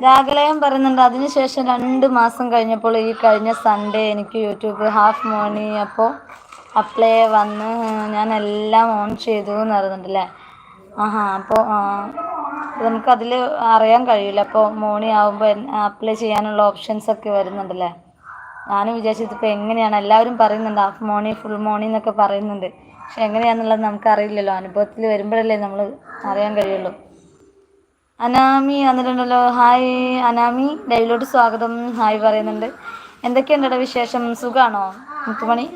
രാഗലയം പറയുന്നുണ്ട്. അതിനുശേഷം 2 മാസം കഴിഞ്ഞപ്പോൾ ഈ കഴിഞ്ഞ സൺഡേ എനിക്ക് യൂട്യൂബ് ഹാഫ് മോണി അപ്പോൾ അപ്ലൈ വന്ന് ഞാൻ എല്ലാം ഓൺ ചെയ്തു എന്ന് പറയുന്നുണ്ടല്ലേ. അപ്പോൾ നമുക്കതിൽ അറിയാൻ കഴിയില്ല. അപ്പോൾ മോണി ആകുമ്പോൾ അപ്ലൈ ചെയ്യാനുള്ള ഓപ്ഷൻസൊക്കെ വരുന്നുണ്ടല്ലേ. ഞാനും വിചാരിച്ചത് ഇപ്പോൾ എങ്ങനെയാണ്, എല്ലാവരും പറയുന്നുണ്ട് ഹാഫ് മോണി ഫുൾ മോണി എന്നൊക്കെ പറയുന്നുണ്ട്. പക്ഷെ എങ്ങനെയാണെന്നുള്ളത് നമുക്കറിയില്ലല്ലോ. അനുഭവത്തിൽ വരുമ്പോഴല്ലേ നമ്മൾ അറിയാൻ കഴിയുള്ളൂ. അനാമി വന്നിട്ടുണ്ടല്ലോ. ഹായ് അനാമി, ലൈവിലോട്ട് സ്വാഗതം. ഹായ് പറയുന്നുണ്ട്. എന്തൊക്കെയുണ്ടോ വിശേഷം? സുഖമാണോ മുത്തുമണി?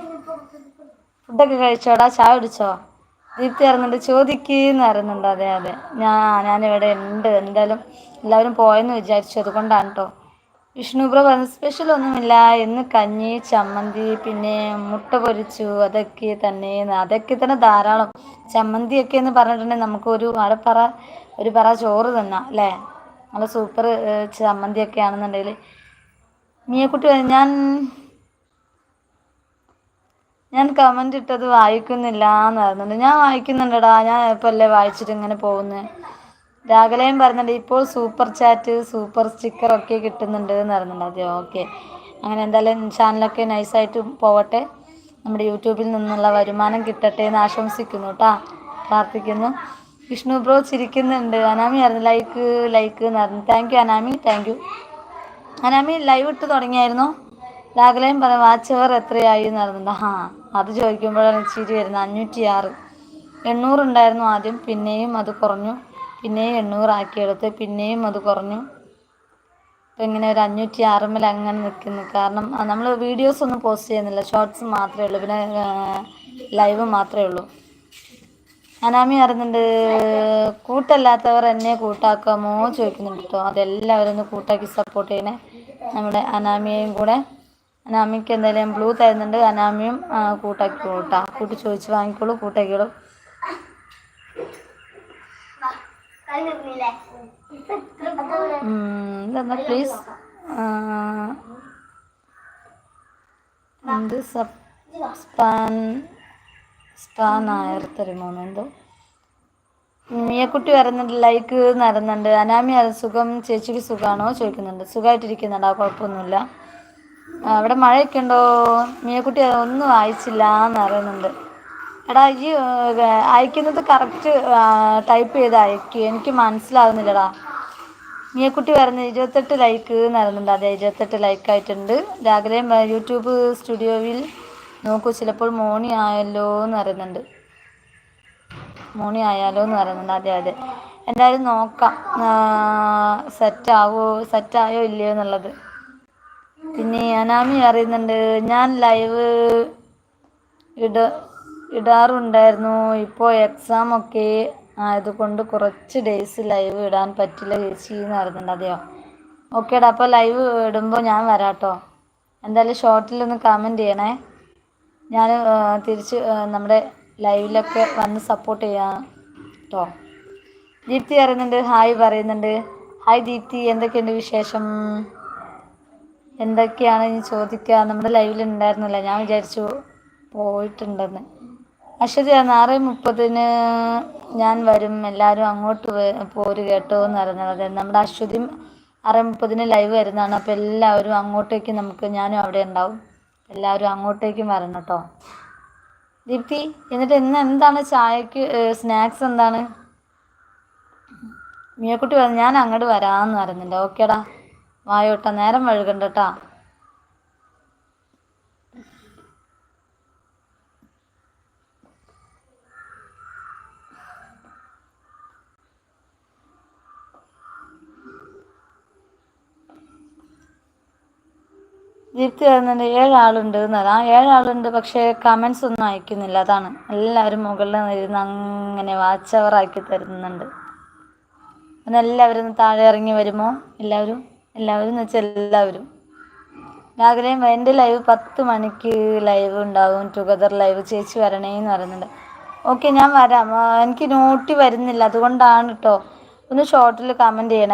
ഫുഡൊക്കെ കഴിച്ചോടാ? ചായ കുടിച്ചോ? ദീപ്തി പറയുന്നുണ്ട് ചോദിക്കുന്നു പറയുന്നുണ്ട്. അതെ അതെ, ഞാനിവിടെ ഉണ്ട്. എന്തായാലും എല്ലാവരും പോയെന്ന് വിചാരിച്ചു, അതുകൊണ്ടാണ് കേട്ടോ. വിഷ്ണു ബ്രോ പറഞ്ഞു സ്പെഷ്യലൊന്നുമില്ല, ഇന്ന് കഞ്ഞി ചമ്മന്തി പിന്നെ മുട്ട പൊരിച്ചു, അതൊക്കെ തന്നെ ധാരാളം. ചമ്മന്തിയൊക്കെ എന്ന് പറഞ്ഞിട്ടുണ്ടെങ്കിൽ നമുക്ക് ഒരു പറ ചോറ് തന്നെ അല്ലേ. നല്ല സൂപ്പർ ചമ്മന്തിയൊക്കെ ആണെന്നുണ്ടെങ്കിൽ. മിയക്കുട്ടി ഞാൻ കമൻ്റ് ഇട്ടത് വായിക്കുന്നില്ല എന്ന് പറയുന്നുണ്ട്. ഞാൻ വായിക്കുന്നുണ്ടടാ, ഞാൻ ഇപ്പോൾ അല്ലേ വായിച്ചിട്ട് ഇങ്ങനെ പോകുന്നത്. രാഗലയം പറയുന്നുണ്ട് ഇപ്പോൾ സൂപ്പർ ചാറ്റ് സൂപ്പർ സ്റ്റിക്കറൊക്കെ കിട്ടുന്നുണ്ട് എന്ന് പറയുന്നുണ്ട്. അതെ, ഓക്കെ. അങ്ങനെ എന്തായാലും ചാനലൊക്കെ നൈസായിട്ട് പോവട്ടെ, നമ്മുടെ യൂട്യൂബിൽ നിന്നുള്ള വരുമാനം കിട്ടട്ടെ എന്ന് ആശംസിക്കുന്നു കേട്ടോ, പ്രാർത്ഥിക്കുന്നു. വിഷ്ണു ബ്രോ ചിരിക്കുന്നുണ്ട്. അനാമി ആയിരുന്നു ലൈക്ക് എന്ന് പറഞ്ഞു. Thank you Anami, thank you. Anami live ഇട്ട് തുടങ്ങിയായിരുന്നു. രാഗലയും പറയാം വാച്ച് അവർ എത്രയായി എന്ന് പറയുന്നുണ്ട്. അത് ചോദിക്കുമ്പോഴാണ് ചിരി വരുന്നത്. 506. 800 ഉണ്ടായിരുന്നു ആദ്യം, പിന്നെയും അത് കുറഞ്ഞു, പിന്നെയും 800 ആക്കിയെടുത്ത്, പിന്നെയും അത് കുറഞ്ഞു. ഇപ്പം ഇങ്ങനെ ഒരു 506 അങ്ങനെ നിൽക്കുന്നു. കാരണം നമ്മൾ വീഡിയോസ് ഒന്നും പോസ്റ്റ് ചെയ്യുന്നില്ല, ഷോർട്സ് മാത്രമേ ഉള്ളൂ, പിന്നെ ലൈവ് മാത്രമേ ഉള്ളൂ. അനാമി അറിയുന്നുണ്ട്. കൂട്ടല്ലാത്തവർ എന്നെ കൂട്ടാക്കാമോ ചോദിക്കുന്നുണ്ട് കേട്ടോ. അതെല്ലാവരും ഒന്ന് കൂട്ടാക്കി സപ്പോർട്ട് ചെയ്യണേ, നമ്മുടെ അനാമിയെയും കൂടെ. അനാമിക്ക് എന്തായാലും ബ്ലൂ തരുന്നുണ്ട്, അനാമിയും കൂട്ടാക്കിക്കോളൂ കേട്ടോ. കൂട്ടി ചോദിച്ച് വാങ്ങിക്കോളൂ, കൂട്ടാക്കിക്കോളൂ. എന്താ പ്ലീസ് എന്ത് സ്പാനായിരത്തറിമൂന്ന് എന്തോ. മിയക്കുട്ടി വരുന്നുണ്ട്, ലൈക്ക് നടന്നുണ്ട്. അനാമി സുഖം, ചേച്ചിക്ക് സുഖമാണോ ചോദിക്കുന്നുണ്ട്. സുഖമായിട്ടിരിക്കുന്നുണ്ടോ? കുഴപ്പമൊന്നുമില്ല. അവിടെ മഴയൊക്കെ ഉണ്ടോ? മിയക്കുട്ടി ഒന്നും വായിച്ചില്ല എന്ന് പറയുന്നുണ്ട്. എടാ ഈ അയക്കുന്നത് കറക്റ്റ് ടൈപ്പ് ചെയ്ത് അയക്കുക, എനിക്ക് മനസ്സിലാകുന്നില്ലടാ. മിയക്കുട്ടി പറയുന്നത് 28 ലൈക്ക് എന്ന് പറയുന്നുണ്ട്. അതെ, 28 ലൈക്കായിട്ടുണ്ട്. രാവിലെ യൂട്യൂബ് സ്റ്റുഡിയോയിൽ നോക്കൂ, ചിലപ്പോൾ മോണി ആയല്ലോ എന്ന് പറയുന്നുണ്ട്. അതെ അതെ, എന്തായാലും നോക്കാം സെറ്റായോ ഇല്ലയോ എന്നുള്ളത്. പിന്നെ അനാമി അറിയുന്നുണ്ട് ഞാൻ ലൈവ് ഇടാറുണ്ടായിരുന്നു, ഇപ്പോൾ എക്സാം ഒക്കെ ആയതുകൊണ്ട് കുറച്ച് ഡേയ്സ് ലൈവ് ഇടാൻ പറ്റില്ല ചേച്ചി എന്ന് പറയുന്നുണ്ട്. അതെയോ, ഓക്കേടാ. അപ്പോൾ ലൈവ് ഇടുമ്പോൾ ഞാൻ വരാം കേട്ടോ. എന്തായാലും ഷോർട്ടിലൊന്ന് കമൻറ്റ് ചെയ്യണേ, ഞാൻ തിരിച്ച് നമ്മുടെ ലൈവിലൊക്കെ വന്ന് സപ്പോർട്ട് ചെയ്യാം കേട്ടോ. ദീപ്തി അറിയുന്നുണ്ട്, ഹായ് പറയുന്നുണ്ട്. ഹായ് ദീപ്തി, എന്തൊക്കെയുണ്ട് വിശേഷം? എന്തൊക്കെയാണ് ഇനി ചോദിക്കുക? നമ്മുടെ ലൈവിൽ ഉണ്ടായിരുന്നില്ല, ഞാൻ വിചാരിച്ചു പോയിട്ടുണ്ടെന്ന്. അശ്വതി 6:30 ഞാൻ വരും, എല്ലാവരും അങ്ങോട്ട് പോര് കേട്ടോ എന്ന് പറയുന്നത്. അതെ, നമ്മുടെ അശ്വതി 6:30 ലൈവ് വരുന്നതാണ്. അപ്പോൾ എല്ലാവരും അങ്ങോട്ടേക്ക് ഞാനും അവിടെ ഉണ്ടാവും, എല്ലാവരും അങ്ങോട്ടേക്കും വരണം കേട്ടോ. ദീപ്തി, എന്നിട്ട് ഇന്ന് എന്താണ് ചായക്ക് സ്നാക്സ് എന്താണ്? മിയക്കുട്ടി പറഞ്ഞു ഞാൻ അങ്ങോട്ട് വരാമെന്ന് പറയുന്നുണ്ട്. ഓക്കേടാ, വായോട്ടാ, നേരം വഴുകണ്ട കേട്ടാ. ദീപ്തി വരുന്നുണ്ട്. 7 ആളുണ്ട് എന്നല്ല, 7 ആളുണ്ട്, പക്ഷേ കമൻസ് ഒന്നും അയക്കുന്നില്ല. അതാണ്, എല്ലാവരും മുകളിൽ ഇരുന്ന് അങ്ങനെ വാച്ച് അവർ ആക്കി തരുന്നുണ്ട്. പിന്നെ എല്ലാവരും താഴെ ഇറങ്ങി വരുമോ? എല്ലാവരും എന്ന് വെച്ചാൽ എല്ലാവരും. രാവിലെ എൻ്റെ ലൈവ് 10 മണിക്ക് ലൈവ് ഉണ്ടാവും, ടുഗദർ ലൈവ്, ചേച്ചി വരണേന്ന് പറയുന്നുണ്ട്. ഓക്കെ, ഞാൻ വരാം. എനിക്ക് നോട്ടി വരുന്നില്ല, അതുകൊണ്ടാണ് കേട്ടോ. ഒന്ന് ഷോർട്ടിൽ കമൻറ്റ് ചെയ്യണേ.